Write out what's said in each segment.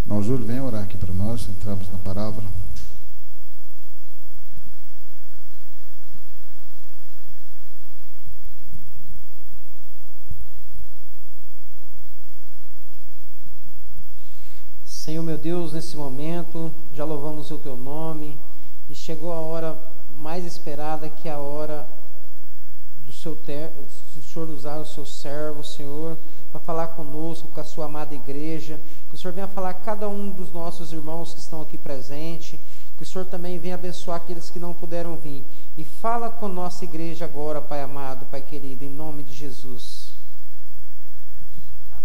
Irmão Júlio, venha orar aqui para nós, entramos na palavra. Senhor meu Deus, nesse momento, já louvamos o Teu nome e chegou a hora mais esperada, que é a hora do Senhor usar o Seu servo, Senhor, para falar conosco, com a Sua amada igreja. Que o Senhor venha falar a cada um dos nossos irmãos que estão aqui presentes, que o Senhor também venha abençoar aqueles que não puderam vir. E fala com a nossa igreja agora, Pai amado, Pai querido, em nome de Jesus. Amém.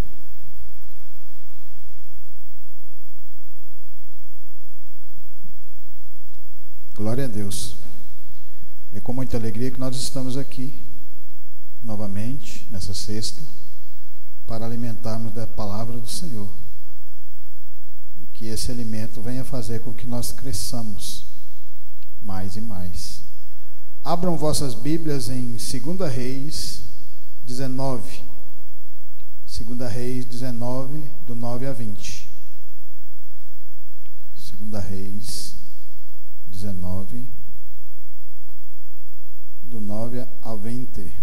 Glória a Deus. É com muita alegria que nós estamos aqui novamente nessa sexta para alimentarmos da palavra do Senhor. Que esse alimento venha fazer com que nós cresçamos mais e mais. Abram vossas Bíblias em 2 Reis 19. 2 Reis 19, do 9 a 20. 2 Reis 19, do 9 a 20.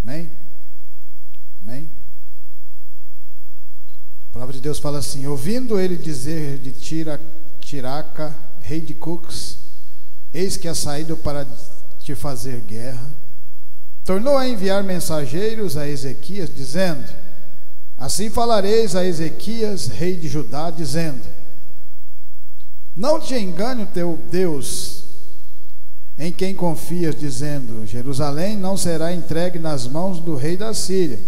Amém? Amém? A palavra de Deus fala assim: ouvindo ele dizer de Tiraca, rei de Cux, eis que é saído para te fazer guerra, tornou a enviar mensageiros a Ezequias, dizendo: assim falareis a Ezequias, rei de Judá, dizendo: não te engane o teu Deus, em quem confias, dizendo: Jerusalém não será entregue nas mãos do rei da Síria.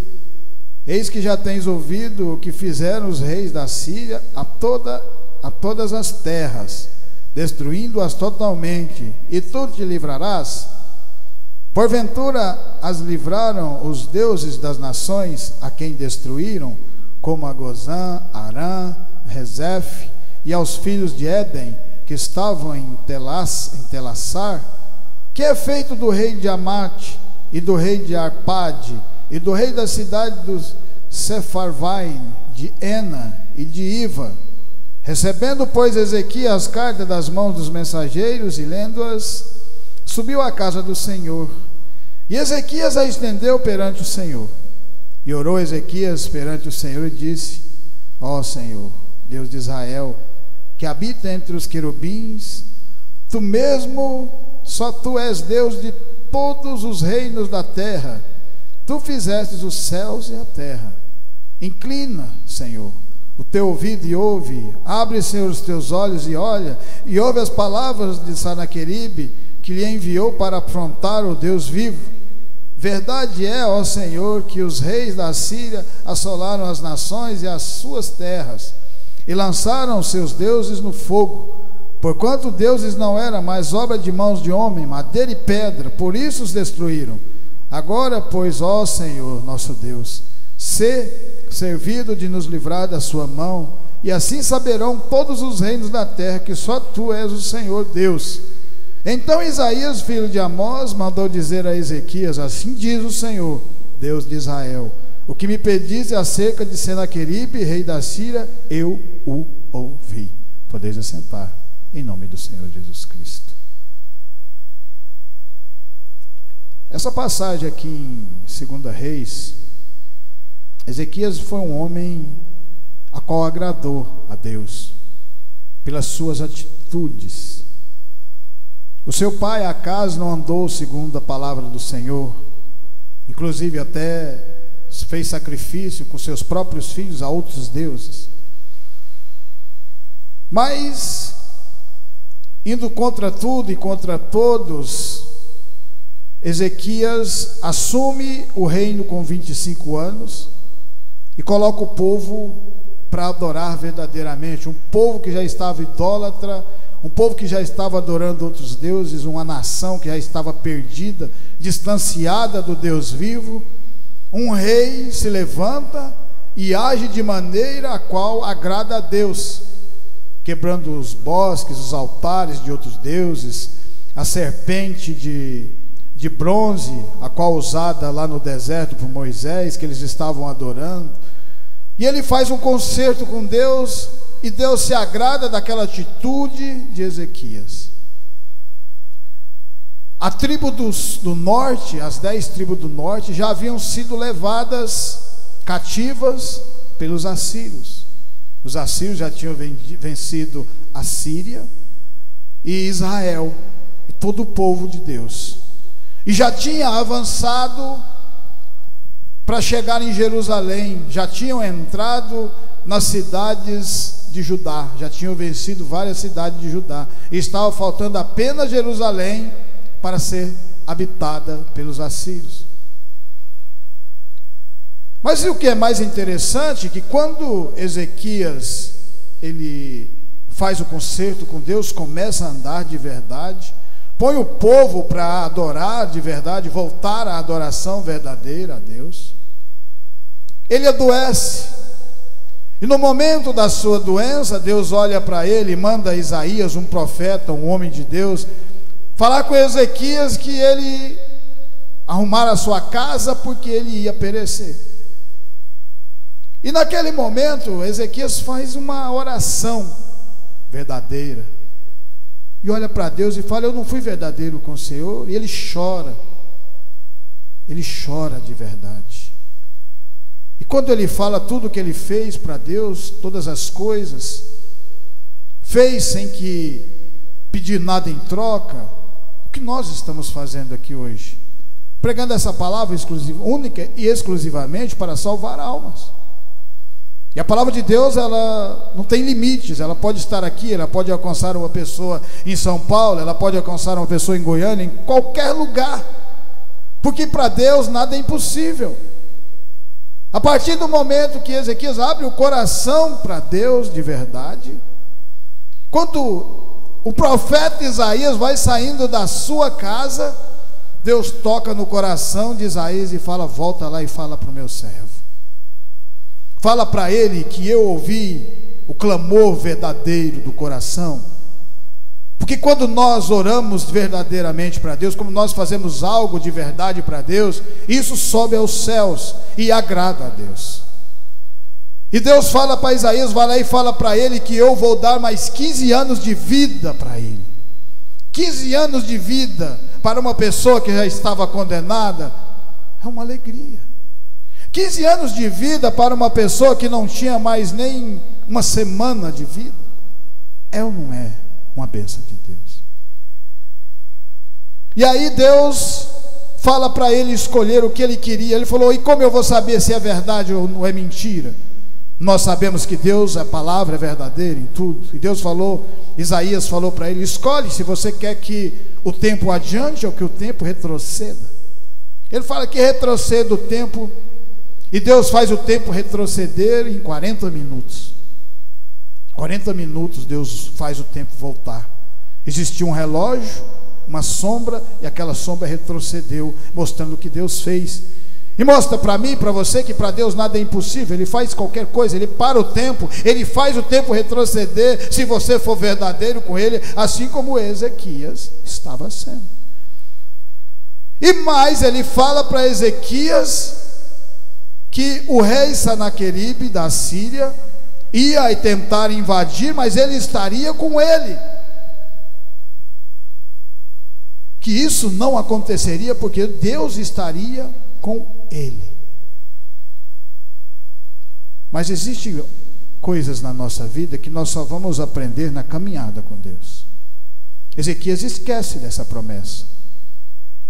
Eis que já tens ouvido o que fizeram os reis da Síria a todas as terras, destruindo-as totalmente, e tu te livrarás? Porventura as livraram os deuses das nações, a quem destruíram, como a Gozã, Arã, Rezef, e aos filhos de Éden, que estavam em Telassar? Que é feito do rei de Amate, e do rei de Arpade, e do rei da cidade dos Sepharvaim, de Ena e de Iva? Recebendo, pois, Ezequias as cartas das mãos dos mensageiros e lendo-as, subiu à casa do Senhor. E Ezequias a estendeu perante o Senhor. E orou Ezequias perante o Senhor e disse: ó Senhor, Deus de Israel, que habita entre os querubins, tu mesmo, só tu és Deus de todos os reinos da terra. Tu fizestes os céus e a terra. Inclina, Senhor, o teu ouvido e ouve. Abre, Senhor, os teus olhos e olha, e ouve as palavras de Sanaqueribe, que lhe enviou para afrontar o Deus vivo. Verdade é, ó Senhor, que os reis da Síria assolaram as nações e as suas terras, e lançaram os seus deuses no fogo. Porquanto deuses não era mais obra de mãos de homem, madeira e pedra, por isso os destruíram. Agora, pois, ó Senhor, nosso Deus, sê servido de nos livrar da sua mão, e assim saberão todos os reinos da terra que só tu és o Senhor Deus. Então Isaías, filho de Amós, mandou dizer a Ezequias: assim diz o Senhor, Deus de Israel, o que me pedis acerca de Senaqueribe, rei da Síria, eu o ouvi. Podeis assentar, em nome do Senhor Jesus Cristo. Essa passagem aqui em 2 Reis, Ezequias foi um homem a qual agradou a Deus pelas suas atitudes. O seu pai Acaz não andou segundo a palavra do Senhor, inclusive até fez sacrifício com seus próprios filhos a outros deuses. Mas, indo contra tudo e contra todos, Ezequias assume o reino com 25 anos e coloca o povo para adorar verdadeiramente. Um povo que já estava idólatra, um povo que já estava adorando outros deuses, uma nação que já estava perdida, distanciada do Deus vivo. Um rei se levanta e age de maneira a qual agrada a Deus, quebrando os bosques, os altares de outros deuses, a serpente de bronze, a qual usada lá no deserto por Moisés, que eles estavam adorando. E ele faz um concerto com Deus, e Deus se agrada daquela atitude de Ezequias. A tribo do norte, as 10 tribos do norte, já haviam sido levadas cativas pelos assírios. Os assírios já tinham vencido a Síria e Israel, e todo o povo de Deus, e já tinha avançado para chegar em Jerusalém, já tinham entrado nas cidades de Judá, já tinham vencido várias cidades de Judá, e estava faltando apenas Jerusalém para ser habitada pelos assírios. Mas o que é mais interessante, que quando Ezequias ele faz o concerto com Deus, começa a andar de verdade, põe o povo para adorar de verdade, voltar à adoração verdadeira a Deus, ele adoece. E no momento da sua doença, Deus olha para ele e manda Isaías, um profeta, um homem de Deus, falar com Ezequias que ele arrumar a sua casa, porque ele ia perecer. E naquele momento, Ezequias faz uma oração verdadeira, e olha para Deus e fala: eu não fui verdadeiro com o Senhor. E ele chora de verdade. E quando ele fala tudo o que ele fez para Deus, todas as coisas, fez sem que pedir nada em troca, o que nós estamos fazendo aqui hoje? Pregando essa palavra única e exclusivamente para salvar almas. E a palavra de Deus, ela não tem limites, ela pode estar aqui, ela pode alcançar uma pessoa em São Paulo, ela pode alcançar uma pessoa em Goiânia, em qualquer lugar, porque para Deus nada é impossível. A partir do momento que Ezequias abre o coração para Deus de verdade, quando o profeta Isaías vai saindo da sua casa, Deus toca no coração de Isaías e fala: volta lá e fala para o meu servo. Fala para ele que eu ouvi o clamor verdadeiro do coração. Porque quando nós oramos verdadeiramente para Deus, como nós fazemos algo de verdade para Deus, isso sobe aos céus e agrada a Deus. E Deus fala para Isaías, vai lá e fala para ele que eu vou dar mais 15 anos de vida para ele. 15 anos de vida para uma pessoa que já estava condenada é uma alegria. 15 anos de vida para uma pessoa que não tinha mais nem uma semana de vida, é ou não é uma bênção de Deus? E aí Deus fala para ele escolher o que ele queria. Ele falou: e como eu vou saber se é verdade ou não é mentira? Nós sabemos que Deus, a palavra é verdadeira em tudo. E Deus falou, Isaías falou para ele: escolhe se você quer que o tempo adiante ou que o tempo retroceda. Ele fala que retroceda o tempo. E Deus faz o tempo retroceder em 40 minutos. 40 minutos Deus faz o tempo voltar. Existia um relógio, uma sombra, e aquela sombra retrocedeu, mostrando o que Deus fez. E mostra para mim e para você que para Deus nada é impossível. Ele faz qualquer coisa, Ele para o tempo, Ele faz o tempo retroceder, se você for verdadeiro com Ele, assim como Ezequias estava sendo. E mais, Ele fala para Ezequias que o rei Sanaqueribe da Síria ia tentar invadir, mas ele estaria com ele. Que isso não aconteceria, porque Deus estaria com ele. Mas existem coisas na nossa vida que nós só vamos aprender na caminhada com Deus. Ezequias esquece dessa promessa.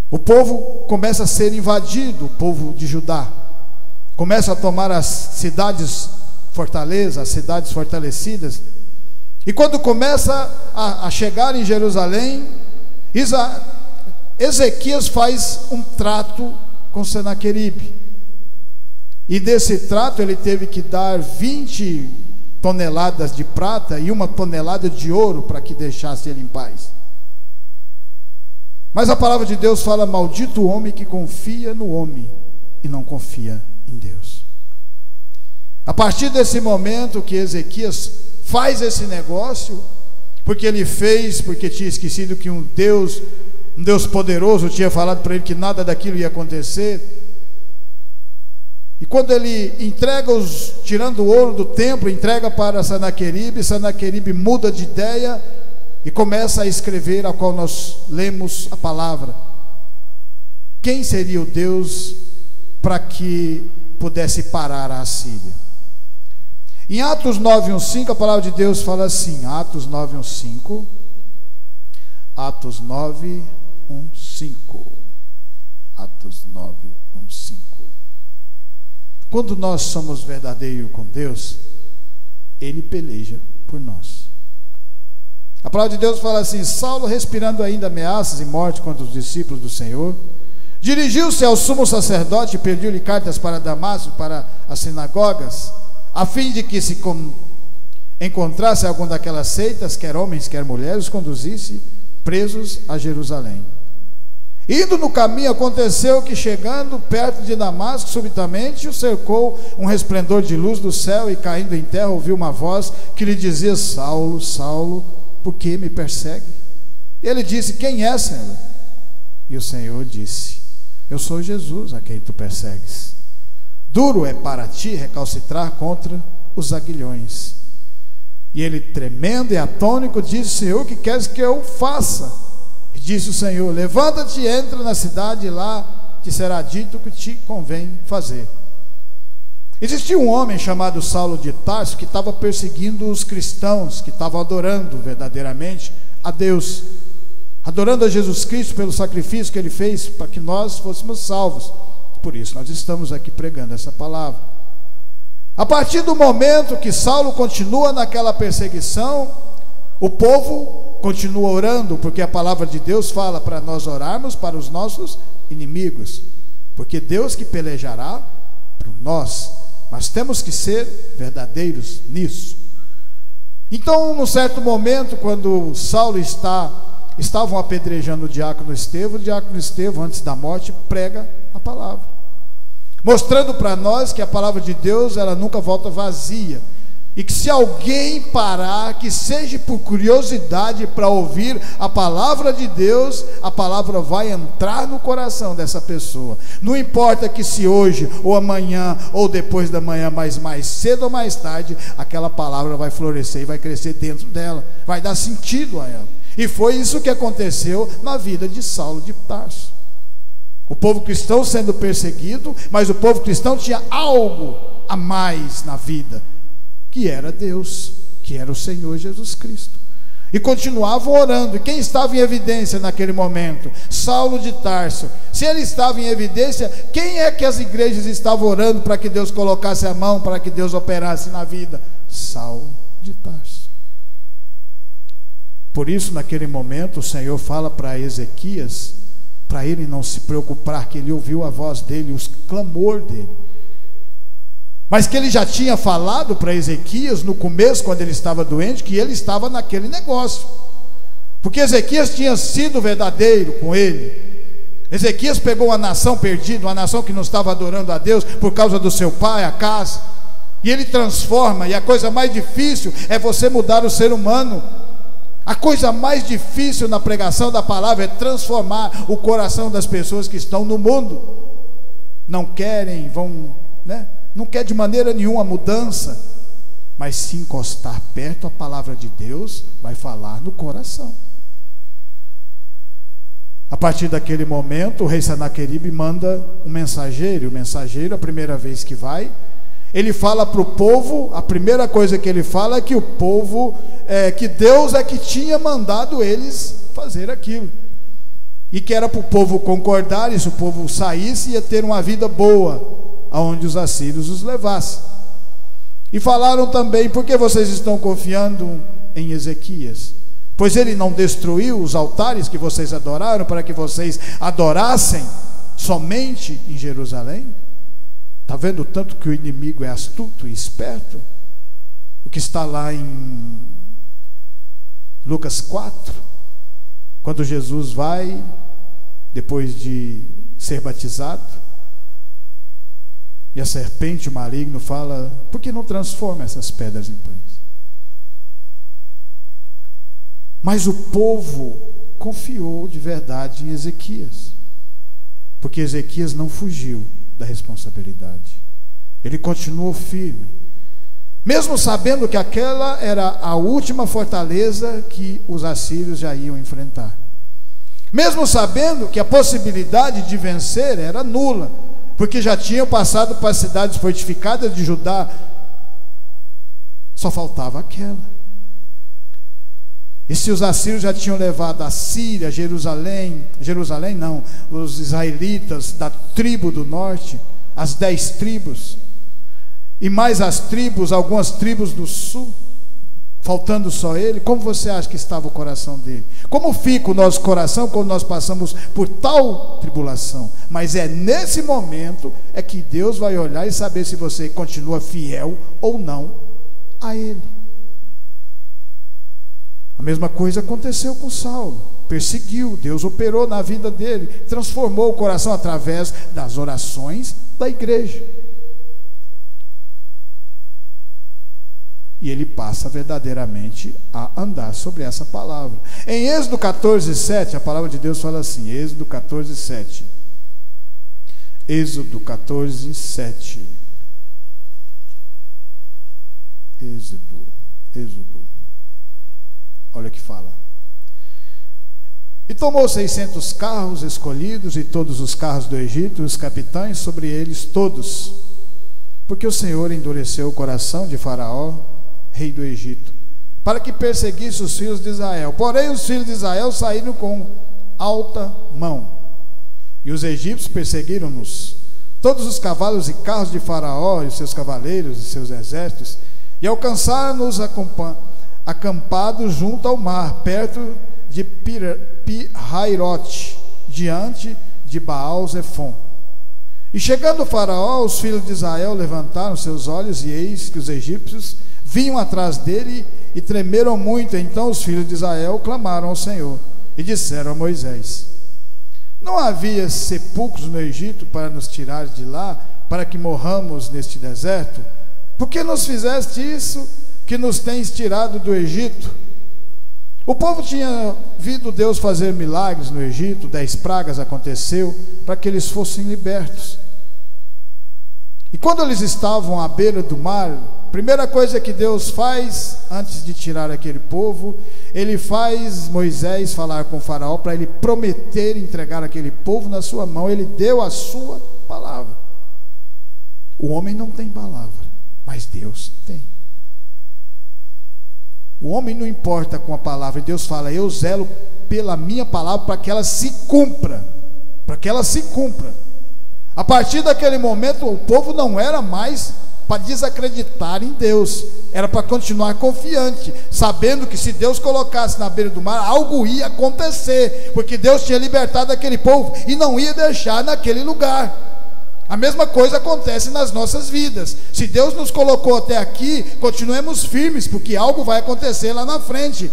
O povo começa a ser invadido, o povo de Judá começa a tomar as cidades fortalezas, as cidades fortalecidas. E quando começa a chegar em Jerusalém, Ezequias faz um trato com Senaqueribe. E desse trato ele teve que dar 20 toneladas de prata e 1 tonelada de ouro para que deixasse ele em paz. Mas a palavra de Deus fala: maldito o homem que confia no homem e não confia em Deus. A partir desse momento que Ezequias faz esse negócio, porque ele fez, porque tinha esquecido que um Deus poderoso tinha falado para ele que nada daquilo ia acontecer. E quando ele entrega tirando o ouro do templo, entrega para Sanaqueribe muda de ideia e começa a escrever, a qual nós lemos a palavra. Quem seria o Deus para que pudesse parar a Assíria? Em Atos 9:1-5, a palavra de Deus fala assim, Atos 9:1-5, Atos 9:1-5, Atos 9:1-5. Quando nós somos verdadeiros com Deus, Ele peleja por nós. A palavra de Deus fala assim: Saulo, respirando ainda ameaças e morte contra os discípulos do Senhor, dirigiu-se ao sumo sacerdote e pediu-lhe cartas para Damasco, para as sinagogas, a fim de que se encontrasse algum daquelas seitas, quer homens, quer mulheres, os conduzisse presos a Jerusalém. Indo no caminho, aconteceu que, chegando perto de Damasco, subitamente o cercou um resplendor de luz do céu, e caindo em terra ouviu uma voz que lhe dizia: Saulo, Saulo, por que me persegue? Ele disse: quem é, Senhor? E o Senhor disse: eu sou Jesus a quem tu persegues. Duro é para ti recalcitrar contra os aguilhões. E ele, tremendo e atônico, disse: Senhor, o que queres que eu faça? E disse o Senhor: levanta-te e entra na cidade, e lá te será dito o que te convém fazer. Existia um homem chamado Saulo de Tarso, que estava perseguindo os cristãos, que estavam adorando verdadeiramente a Deus, adorando a Jesus Cristo pelo sacrifício que Ele fez para que nós fôssemos salvos. Por isso nós estamos aqui pregando essa palavra. A partir do momento que Saulo continua naquela perseguição, o povo continua orando, porque a palavra de Deus fala para nós orarmos para os nossos inimigos, porque Deus que pelejará por nós, mas temos que ser verdadeiros nisso. Então, num certo momento, quando Saulo estavam apedrejando o diácono Estevão, antes da morte, prega a palavra, mostrando para nós que a palavra de Deus, ela nunca volta vazia, e que se alguém parar, que seja por curiosidade para ouvir a palavra de Deus, a palavra vai entrar no coração dessa pessoa. Não importa que se hoje, ou amanhã, ou depois da manhã, mas mais cedo ou mais tarde, aquela palavra vai florescer e vai crescer dentro dela, vai dar sentido a ela. E foi isso que aconteceu na vida de Saulo de Tarso. O povo cristão sendo perseguido, mas o povo cristão tinha algo a mais na vida, que era Deus, que era o Senhor Jesus Cristo. E continuavam orando. E quem estava em evidência naquele momento? Saulo de Tarso. Se ele estava em evidência, quem é que as igrejas estavam orando para que Deus colocasse a mão, para que Deus operasse na vida? Saulo de Tarso. Por isso, naquele momento, o Senhor fala para Ezequias, para ele não se preocupar, que ele ouviu a voz dele, o clamor dele, mas que ele já tinha falado para Ezequias no começo, quando ele estava doente, que ele estava naquele negócio, porque Ezequias tinha sido verdadeiro com ele. Ezequias pegou uma nação perdida, uma nação que não estava adorando a Deus por causa do seu pai, a casa, e ele transforma. E a coisa mais difícil é você mudar o ser humano. A coisa mais difícil na pregação da palavra é transformar o coração das pessoas que estão no mundo. Não querem, não quer de maneira nenhuma mudança, mas se encostar perto, a palavra de Deus vai falar no coração. A partir daquele momento, o rei Sanaqueribe manda um mensageiro. O mensageiro, a primeira vez que vai, ele fala para o povo, a primeira coisa que ele fala é que o povo, que Deus é que tinha mandado eles fazer aquilo, e que era para o povo concordar, e se o povo saísse, ia ter uma vida boa, aonde os assírios os levassem. E falaram também: por que vocês estão confiando em Ezequias? Pois ele não destruiu os altares que vocês adoraram, para que vocês adorassem somente em Jerusalém? Está vendo o tanto que o inimigo é astuto e esperto? O que está lá em Lucas 4, quando Jesus vai, depois de ser batizado, E a serpente, o maligno, fala: por que não transforma essas pedras em pães? Mas o povo confiou de verdade em Ezequias, porque Ezequias não fugiu da responsabilidade. Ele continuou firme, mesmo sabendo que aquela era a última fortaleza que os assírios já iam enfrentar, mesmo sabendo que a possibilidade de vencer era nula, porque já tinham passado para as cidades fortificadas de Judá, só faltava aquela. E se os assírios já tinham levado a Síria, Jerusalém não, os israelitas da tribo do norte, as 10 tribos, e mais as tribos, algumas tribos do sul, faltando só ele, como você acha que estava o coração dele? Como fica o nosso coração quando nós passamos por tal tribulação? Mas é nesse momento é que Deus vai olhar e saber se você continua fiel ou não a ele. A mesma coisa aconteceu com Saulo. Perseguiu, Deus operou na vida dele, transformou o coração através das orações da igreja. E ele passa verdadeiramente a andar sobre essa palavra. Em Êxodo 14:7, a palavra de Deus fala assim, Êxodo 14:7. Êxodo 14:7. Êxodo. Olha o que fala. E tomou 600 carros escolhidos e todos os carros do Egito, e os capitães sobre eles todos, porque o Senhor endureceu o coração de Faraó, rei do Egito, para que perseguisse os filhos de Israel. Porém os filhos de Israel saíram com alta mão, e os egípcios perseguiram-nos, todos os cavalos e carros de Faraó, e os seus cavaleiros e seus exércitos, e alcançaram-nos acampados junto ao mar, perto de Pi-Hairote, diante de Baal-Zephon. E chegando o Faraó, os filhos de Israel levantaram seus olhos, e eis que os egípcios vinham atrás dele, e tremeram muito. Então os filhos de Israel clamaram ao Senhor, e disseram a Moisés: não havia sepulcros no Egito para nos tirar de lá, para que morramos neste deserto? Por que nos fizeste isso, que nos tens tirado do Egito? O povo tinha visto Deus fazer milagres no Egito, 10 pragas aconteceu, para que eles fossem libertos. E quando eles estavam à beira do mar, a primeira coisa que Deus faz, antes de tirar aquele povo, ele faz Moisés falar com o faraó, para ele prometer entregar aquele povo na sua mão. Ele deu a sua palavra. O homem não tem palavra, mas Deus tem. O homem não importa com a palavra, Deus fala: eu zelo pela minha palavra para que ela se cumpra, para que ela se cumpra. A partir daquele momento, o povo não era mais para desacreditar em Deus, era para continuar confiante, sabendo que se Deus colocasse na beira do mar, algo ia acontecer, porque Deus tinha libertado aquele povo e não ia deixar naquele lugar. A mesma coisa acontece nas nossas vidas. Se Deus nos colocou até aqui, continuemos firmes, porque algo vai acontecer lá na frente.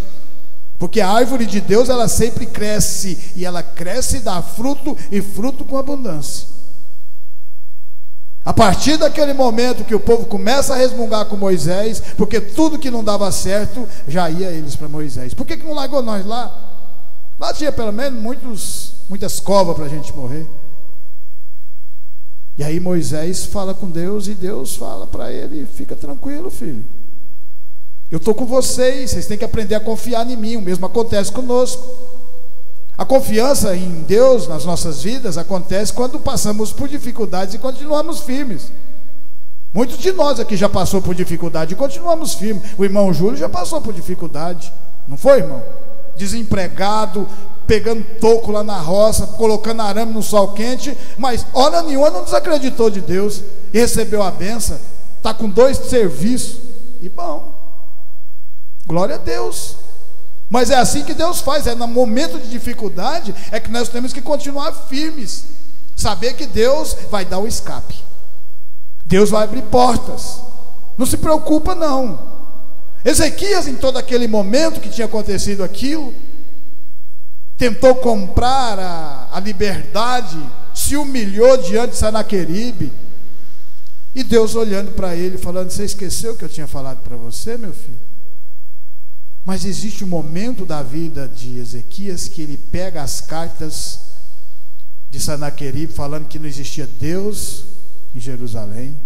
Porque a árvore de Deus, ela sempre cresce, e ela cresce e dá fruto, e fruto com abundância. A partir daquele momento que o povo começa a resmungar com Moisés, porque tudo que não dava certo, já ia eles para Moisés. Por que não largou nós lá? Lá tinha pelo menos muitas covas para a gente morrer. E aí Moisés fala com Deus, e Deus fala para ele: fica tranquilo, filho, eu estou com vocês têm que aprender a confiar em mim. O mesmo acontece conosco. A confiança em Deus nas nossas vidas acontece quando passamos por dificuldades e continuamos firmes. Muitos de nós aqui já passou por dificuldade e continuamos firmes. O irmão Júlio já passou por dificuldade, não foi, irmão? Desempregado, pegando toco lá na roça, colocando arame no sol quente, mas hora nenhuma não desacreditou de Deus e recebeu a benção. Está com 2 serviços e bom, glória a Deus. Mas é assim que Deus faz, é no momento de dificuldade é que nós temos que continuar firmes, saber que Deus vai dar o escape, Deus vai abrir portas. Não se preocupa não. Ezequias, em todo aquele momento que tinha acontecido aquilo, tentou comprar a liberdade, se humilhou diante de Sanaqueribe, E Deus olhando para ele, falando: você esqueceu o que eu tinha falado para você, meu filho? Mas existe um momento da vida de Ezequias que ele pega as cartas de Sanaqueribe, falando que não existia Deus em Jerusalém,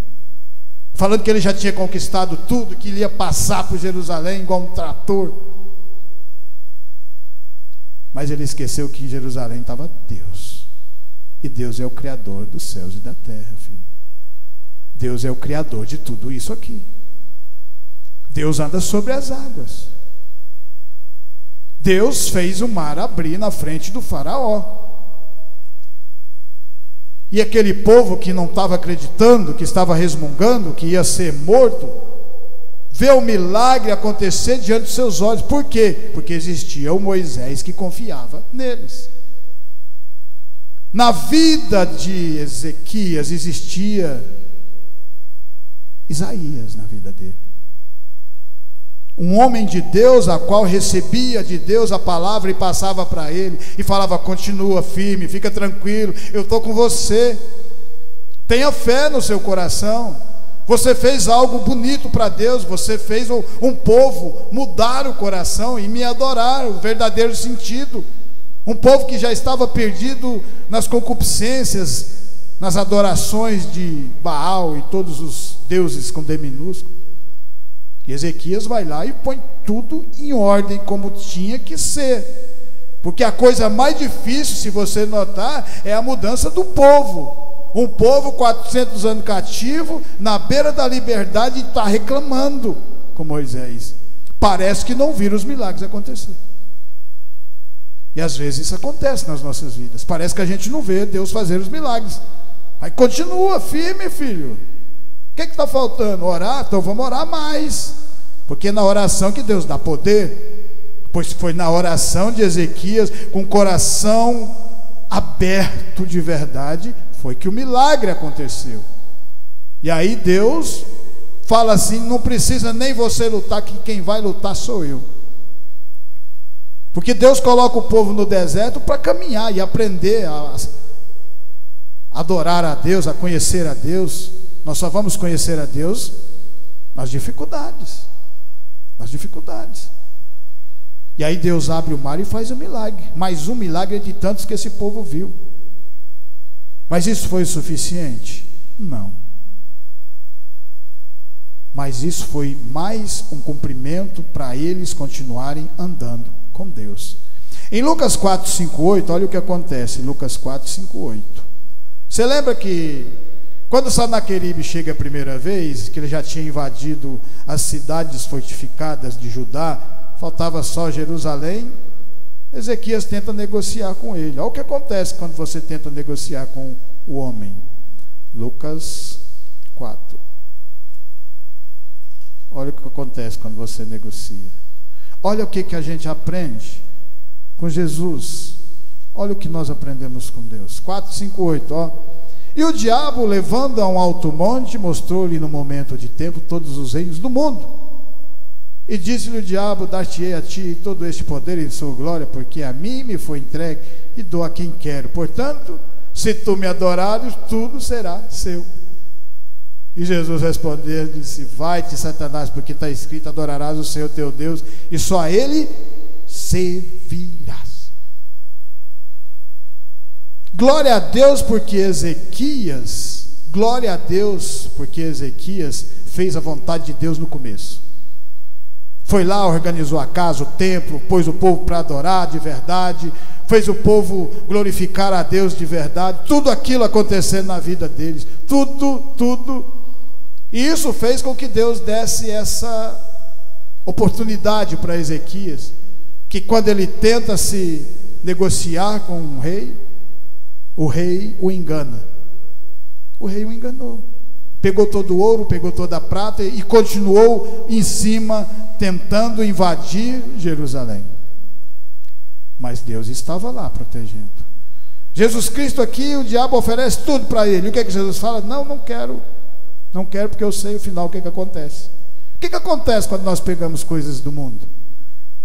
falando que ele já tinha conquistado tudo, que ele ia passar por Jerusalém igual um trator. Mas ele esqueceu que em Jerusalém estava Deus. E Deus é o Criador dos céus e da terra, filho. Deus é o Criador de tudo isso aqui. Deus anda sobre as águas. Deus fez o mar abrir na frente do faraó. E aquele povo que não estava acreditando, que estava resmungando, que ia ser morto, vê o milagre acontecer diante dos seus olhos. Por quê? Porque existia o Moisés que confiava neles. Na vida de Ezequias existia Isaías na vida dele. Um homem de Deus, a qual recebia de Deus a palavra e passava para ele e falava: continua firme, fica tranquilo, eu estou com você, tenha fé no seu coração, você fez algo bonito para Deus, você fez um povo mudar o coração e me adorar, o verdadeiro sentido, um povo que já estava perdido nas concupiscências, nas adorações de Baal e todos os deuses com D minúsculo. E Ezequias vai lá e põe tudo em ordem como tinha que ser, porque a coisa mais difícil, se você notar, é a mudança do povo. Um povo 400 anos cativo, na beira da liberdade, está reclamando com Moisés. Parece que não viram os milagres acontecer. E às vezes isso acontece nas nossas vidas, parece que a gente não vê Deus fazer os milagres. Aí continua firme, filho. O que está faltando? Orar? Então vamos orar mais, porque é na oração que Deus dá poder. Pois foi na oração de Ezequias, com o coração aberto de verdade, foi que o milagre aconteceu. E aí Deus fala assim: não precisa nem você lutar, que quem vai lutar sou eu. Porque Deus coloca o povo no deserto para caminhar e aprender a adorar a Deus, a conhecer a Deus. Nós só vamos conhecer a Deus nas dificuldades. Nas dificuldades. E aí Deus abre o mar e faz um milagre. Mais um milagre de tantos que esse povo viu. Mas isso foi o suficiente? Não. Mas isso foi mais um cumprimento para eles continuarem andando com Deus. Em Lucas 4, 5, 8, olha o que acontece. Lucas 4, 5, 8. Você lembra que quando Sanaqueribe chega a primeira vez, que ele já tinha invadido as cidades fortificadas de Judá, faltava só Jerusalém, Ezequias tenta negociar com ele. Olha o que acontece quando você tenta negociar com o homem. Lucas 4. Olha o que acontece quando você negocia. Olha o que a gente aprende com Jesus. Olha o que nós aprendemos com Deus. 4, 5, 8, ó. E o diabo, levando a um alto monte, mostrou-lhe no momento de tempo todos os reinos do mundo. E disse-lhe o diabo: dar-te-ei a ti todo este poder e sua glória, porque a mim me foi entregue e dou a quem quero. Portanto, se tu me adorares, tudo será seu. E Jesus respondeu e disse: vai-te, Satanás, porque está escrito: adorarás o Senhor teu Deus e só a Ele servirás. Glória a Deus porque Ezequias fez a vontade de Deus no começo. Foi lá, organizou a casa, o templo, pôs o povo para adorar de verdade, fez o povo glorificar a Deus de verdade, tudo aquilo acontecendo na vida deles, tudo. E isso fez com que Deus desse essa oportunidade para Ezequias, que quando ele tenta se negociar com um rei, o rei o engana. O rei o enganou. Pegou todo o ouro, pegou toda a prata e continuou em cima, tentando invadir Jerusalém. Mas Deus estava lá protegendo. Jesus Cristo aqui, o diabo oferece tudo para ele. O que é que Jesus fala? Não quero. Não quero, porque eu sei o final, o que é que acontece. O que é que acontece quando nós pegamos coisas do mundo?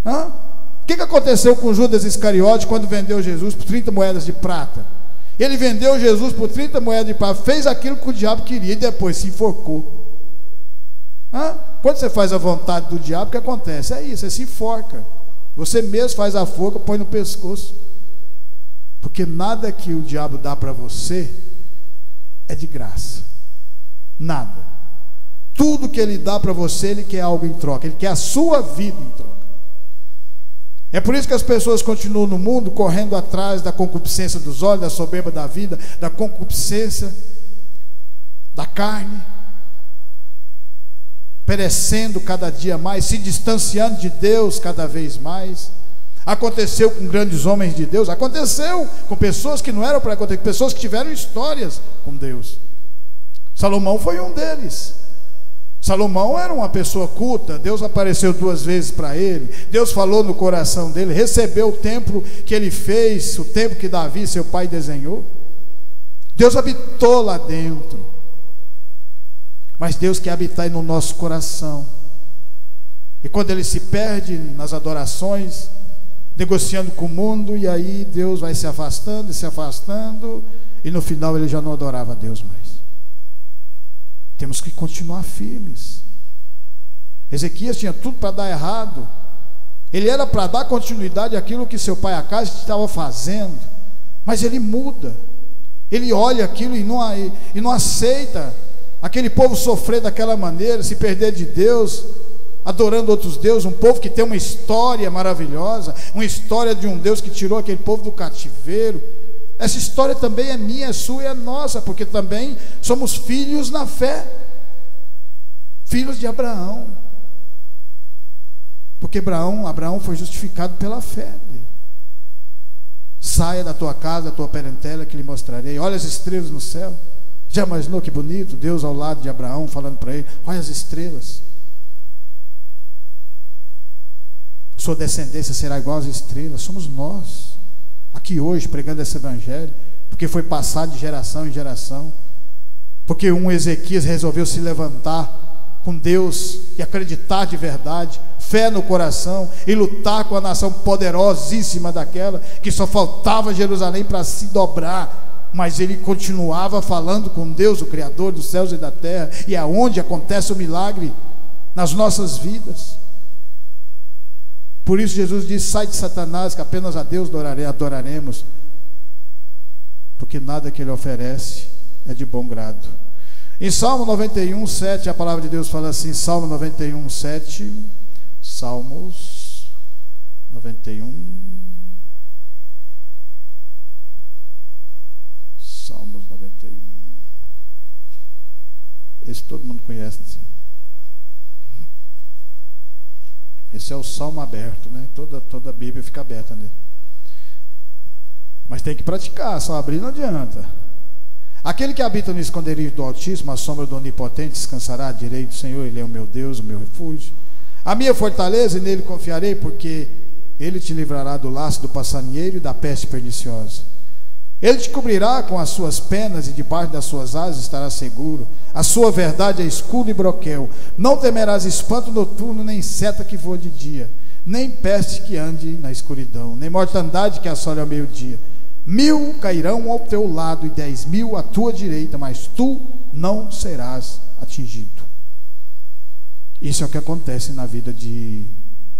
O que é que aconteceu com Judas Iscariote quando vendeu Jesus por 30 moedas de prata? Ele vendeu Jesus por 30 moedas de prata, fez aquilo que o diabo queria e depois se enforcou. Quando você faz a vontade do diabo, o que acontece? É isso, você se enforca. Você mesmo faz a forca, põe no pescoço. Porque nada que o diabo dá para você é de graça. Nada. Tudo que ele dá para você, ele quer algo em troca. Ele quer a sua vida em troca. É por isso que as pessoas continuam no mundo correndo atrás da concupiscência dos olhos, da soberba da vida, da concupiscência da carne, perecendo cada dia mais, se distanciando de Deus cada vez mais. Aconteceu com grandes homens de Deus, aconteceu com pessoas que não eram para acontecer, pessoas que tiveram histórias com Deus. Salomão foi um deles. Salomão era uma pessoa culta, Deus apareceu 2 vezes para ele, Deus falou no coração dele, recebeu o templo que ele fez, o templo que Davi, seu pai, desenhou. Deus habitou lá dentro. Mas Deus quer habitar no nosso coração. E quando ele se perde nas adorações, negociando com o mundo, e aí Deus vai se afastando, e no final ele já não adorava a Deus mais. Temos que continuar firmes. Ezequias tinha tudo para dar errado. Ele era para dar continuidade àquilo que seu pai Acais estava fazendo, mas ele muda. Ele olha aquilo e não aceita aquele povo sofrer daquela maneira, se perder de Deus, adorando outros deuses. Um povo que tem uma história maravilhosa, uma história de um Deus que tirou aquele povo do cativeiro. Essa história também é minha, é sua e é nossa, porque também somos filhos na fé, filhos de Abraão, porque Abraão foi justificado pela fé dele. Saia da tua casa, da tua parentela, que lhe mostrarei. Olha as estrelas no céu. Já imaginou que bonito? Deus ao lado de Abraão, falando para ele: olha as estrelas, sua descendência será igual às estrelas. Somos nós, aqui hoje, pregando esse evangelho, porque foi passado de geração em geração, porque um Ezequias resolveu se levantar com Deus e acreditar de verdade, fé no coração, e lutar com a nação poderosíssima daquela, que só faltava Jerusalém para se dobrar, mas ele continuava falando com Deus, o Criador dos céus e da terra, e é onde acontece o milagre nas nossas vidas. Por isso Jesus diz: sai de Satanás, que apenas a Deus adoraremos, porque nada que ele oferece é de bom grado. Em Salmo 91, 7, a palavra de Deus fala assim, Salmo 91, 7, Salmos 91, Salmos 91, esse todo mundo conhece, esse é o Salmo aberto, né? Toda a Bíblia fica aberta nele, mas tem que praticar, só abrir não adianta. Aquele que habita no esconderijo do Altíssimo, a sombra do Onipotente descansará à direita do Senhor. Ele é o meu Deus, o meu refúgio, a minha fortaleza, e nele confiarei, porque ele te livrará do laço do passarinheiro e da peste perniciosa. Ele te cobrirá com as suas penas, e debaixo das suas asas estará seguro. A sua verdade é escudo e broquel. Não temerás espanto noturno, nem seta que voa de dia, nem peste que ande na escuridão, nem mortandade que assole ao meio-dia. 1000 cairão ao teu lado e 10.000 à tua direita, mas tu não serás atingido. Isso é o que acontece na vida de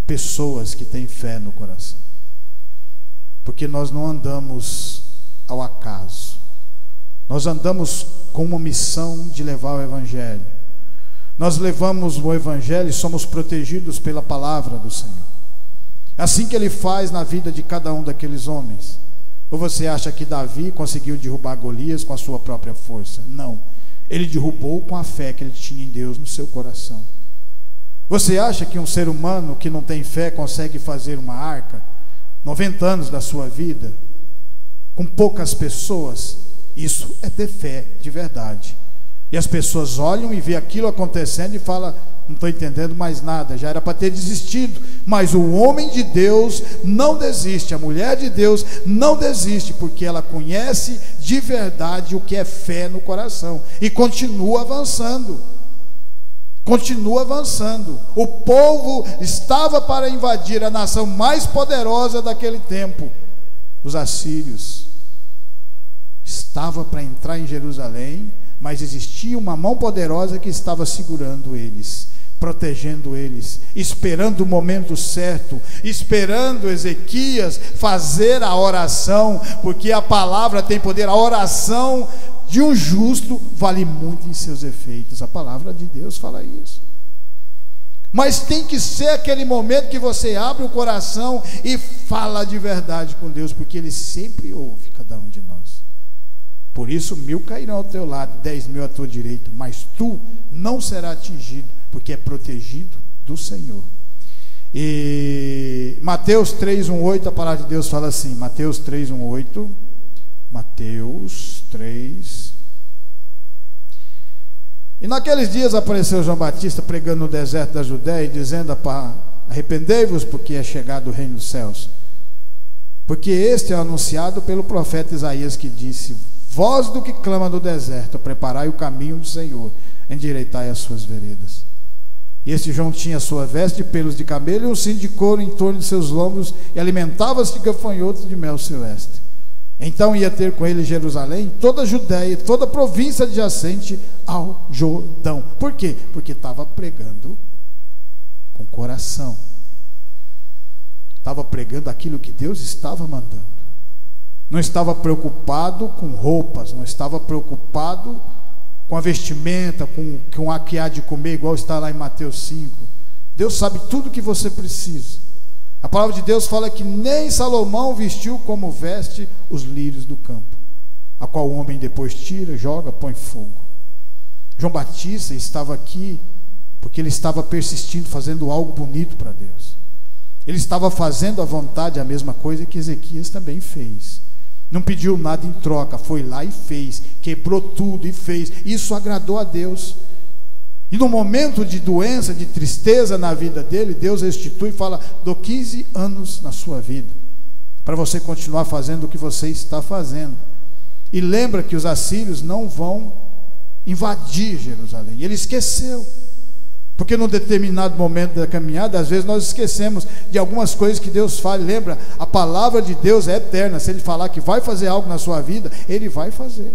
pessoas que têm fé no coração, porque nós não andamos ao acaso, nós andamos com uma missão de levar o Evangelho. Nós levamos o Evangelho e somos protegidos pela palavra do Senhor. É assim que ele faz na vida de cada um daqueles homens. Ou você acha que Davi conseguiu derrubar Golias com a sua própria força? Não, ele derrubou com a fé que ele tinha em Deus no seu coração. Você acha que um ser humano que não tem fé consegue fazer uma arca, 90 anos da sua vida, com poucas pessoas? Isso é ter fé de verdade. E as pessoas olham e vê aquilo acontecendo e falam: não estou entendendo mais nada, já era para ter desistido. Mas o homem de Deus não desiste, a mulher de Deus não desiste, porque ela conhece de verdade o que é fé no coração, e continua avançando. Continua avançando. O povo estava para invadir a nação mais poderosa daquele tempo, os assírios. estava para entrar em Jerusalém, mas existia uma mão poderosa que estava segurando eles, protegendo eles, esperando o momento certo, esperando Ezequias fazer a oração, porque a palavra tem poder. A oração de um justo vale muito em seus efeitos. A palavra de Deus fala isso. Mas tem que ser aquele momento que você abre o coração e fala de verdade com Deus, porque Ele sempre ouve cada um de nós. Por isso 1000 cairão ao teu lado, 10.000 à tua direita, mas tu não serás atingido, porque é protegido do Senhor. E Mateus 3:1-8, a palavra de Deus fala assim, Mateus 3:1-8, Mateus 3. E naqueles dias apareceu João Batista pregando no deserto da Judéia, dizendo: arrependei-vos, porque é chegado o reino dos céus. Porque este é anunciado pelo profeta Isaías, que disse: voz do que clama no deserto, preparai o caminho do Senhor, endireitai as suas veredas. E este João tinha sua veste de pelos de camelo e um cinto de couro em torno de seus lombos, e alimentava-se de gafanhotos de mel silvestre. Então ia ter com ele Jerusalém, toda a Judéia, toda a província adjacente ao Jordão. Por quê? Porque estava pregando com coração, estava pregando aquilo que Deus estava mandando. Não estava preocupado com roupas, não estava preocupado com a vestimenta, com o que há de comer, igual está lá em Mateus 5. Deus sabe tudo o que você precisa. A palavra de Deus fala que nem Salomão vestiu como veste os lírios do campo, a qual o homem depois tira, joga, põe fogo. João Batista estava aqui porque ele estava persistindo, fazendo algo bonito para Deus. Ele estava fazendo à vontade a mesma coisa que Ezequias também fez. Não pediu nada em troca, foi lá e fez, quebrou tudo e fez. Isso agradou a Deus. E no momento de doença, de tristeza na vida dele, Deus restitui e fala: dou 15 anos na sua vida, para você continuar fazendo o que você está fazendo. E lembra que os assírios não vão invadir Jerusalém. E ele esqueceu. Porque num determinado momento da caminhada, às vezes nós esquecemos de algumas coisas que Deus fala. Lembra, a palavra de Deus é eterna. Se Ele falar que vai fazer algo na sua vida, Ele vai fazer.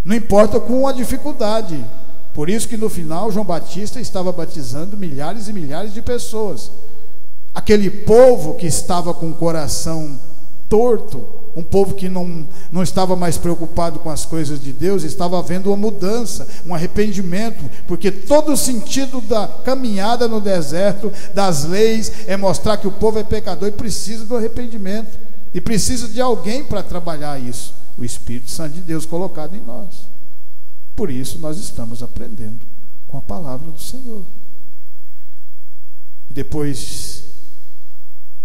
Não importa com a dificuldade. Por isso que no final João Batista estava batizando milhares e milhares de pessoas. Aquele povo que estava com o coração torto, um povo que não estava mais preocupado com as coisas de Deus, estava havendo uma mudança, um arrependimento, porque todo o sentido da caminhada no deserto, das leis, é mostrar que o povo é pecador e precisa do arrependimento, e precisa de alguém para trabalhar isso, o Espírito Santo de Deus colocado em nós. Por isso nós estamos aprendendo com a palavra do Senhor. E depois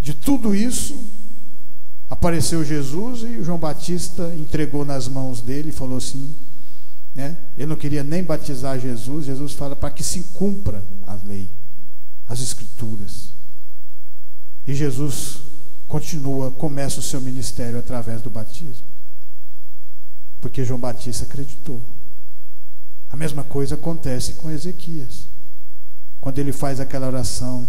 de tudo isso, apareceu Jesus e o João Batista entregou nas mãos dele e falou assim, ele não queria nem batizar Jesus. Jesus fala para que se cumpra a lei, as escrituras. E Jesus começa o seu ministério através do batismo, porque João Batista acreditou. A mesma coisa acontece com Ezequias, quando ele faz aquela oração: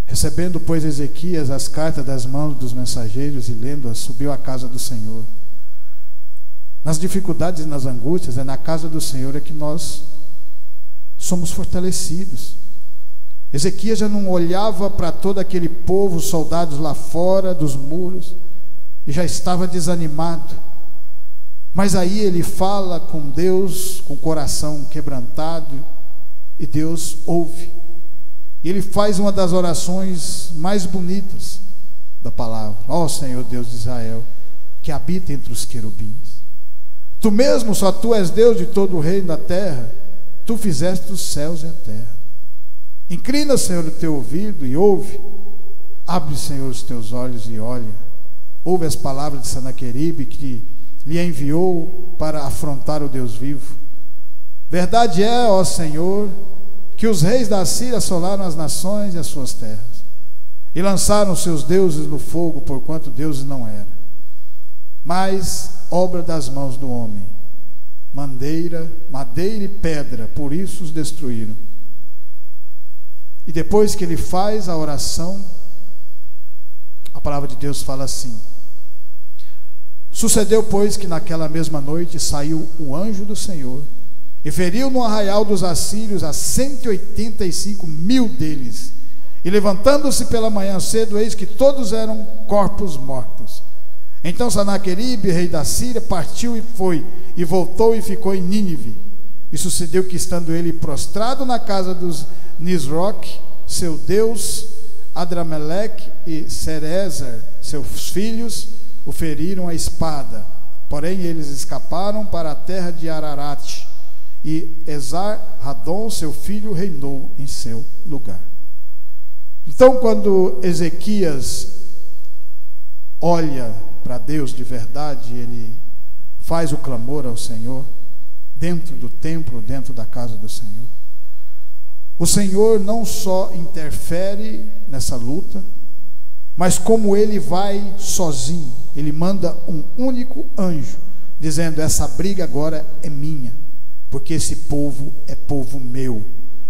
recebendo, pois, Ezequias as cartas das mãos dos mensageiros e lendo-as, subiu à casa do Senhor. Nas dificuldades e nas angústias, é na casa do Senhor é que nós somos fortalecidos. Ezequias já não olhava para todo aquele povo, soldados lá fora dos muros, e já estava desanimado. Mas aí ele fala com Deus, com o coração quebrantado, e Deus ouve. E ele faz uma das orações mais bonitas da palavra: ó Senhor Deus de Israel, que habita entre os querubins, tu mesmo, só tu és Deus de todo o reino da terra, tu fizeste os céus e a terra. Inclina, Senhor, o teu ouvido e ouve. Abre, Senhor, os teus olhos e olha. Ouve as palavras de Senaqueribe, que lhe enviou para afrontar o Deus vivo. Verdade é, ó Senhor, que os reis da Síria assolaram as nações e as suas terras, e lançaram seus deuses no fogo, porquanto deuses não eram, mas obra das mãos do homem, madeira e pedra, por isso os destruíram. E depois que ele faz a oração, a palavra de Deus fala assim: Sucedeu, pois, que naquela mesma noite saiu o anjo do Senhor e feriu no arraial dos assírios a 185.000 deles. E levantando-se pela manhã cedo, eis que todos eram corpos mortos. Então Sanaqueribe, rei da Síria, partiu e foi, e voltou e ficou em Nínive. E sucedeu que, estando ele prostrado na casa dos Nisroque, seu deus, Adrameleque e Serezer, seus filhos, o feriram a espada. Porém eles escaparam para a terra de Ararat, e Esar-Hadon, seu filho, reinou em seu lugar. Então, quando Ezequias olha para Deus de verdade, ele faz o clamor ao Senhor, dentro do templo, dentro da casa do Senhor. O Senhor não só interfere nessa luta, mas como ele vai sozinho, ele manda um único anjo, dizendo: essa briga agora é minha, porque esse povo é povo meu.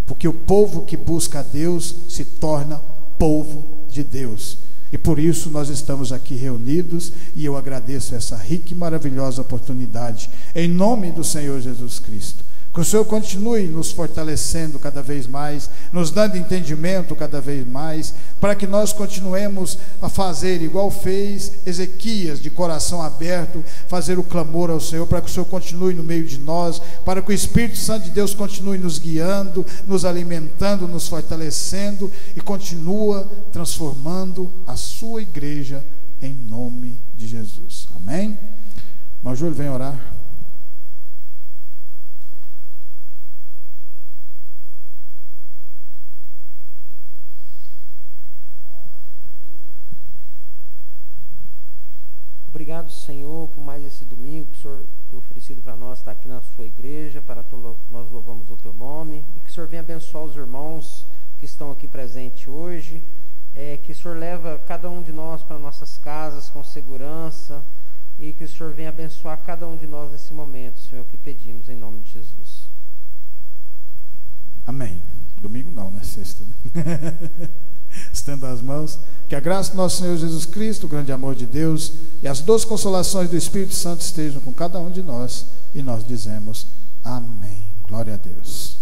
Porque o povo que busca a Deus se torna povo de Deus. E por isso nós estamos aqui reunidos, e eu agradeço essa rica e maravilhosa oportunidade, em nome do Senhor Jesus Cristo. Que o Senhor continue nos fortalecendo cada vez mais, nos dando entendimento cada vez mais, para que nós continuemos a fazer igual fez Ezequias, de coração aberto, fazer o clamor ao Senhor, para que o Senhor continue no meio de nós, para que o Espírito Santo de Deus continue nos guiando, nos alimentando, nos fortalecendo, e continua transformando a sua igreja em nome de Jesus. Amém? Irmão Júlio, vem orar. Obrigado, Senhor, por mais esse domingo que o Senhor tem oferecido para nós, estar aqui na sua igreja, para nós louvamos o teu nome, e que o Senhor venha abençoar os irmãos que estão aqui presentes hoje, que o Senhor leva cada um de nós para nossas casas com segurança, e que o Senhor venha abençoar cada um de nós nesse momento, Senhor, que pedimos em nome de Jesus. Amém. Domingo não, né? Sexta, né? Estenda as mãos. Que a graça do nosso Senhor Jesus Cristo, o grande amor de Deus e as doces consolações do Espírito Santo estejam com cada um de nós. E nós dizemos amém. Glória a Deus.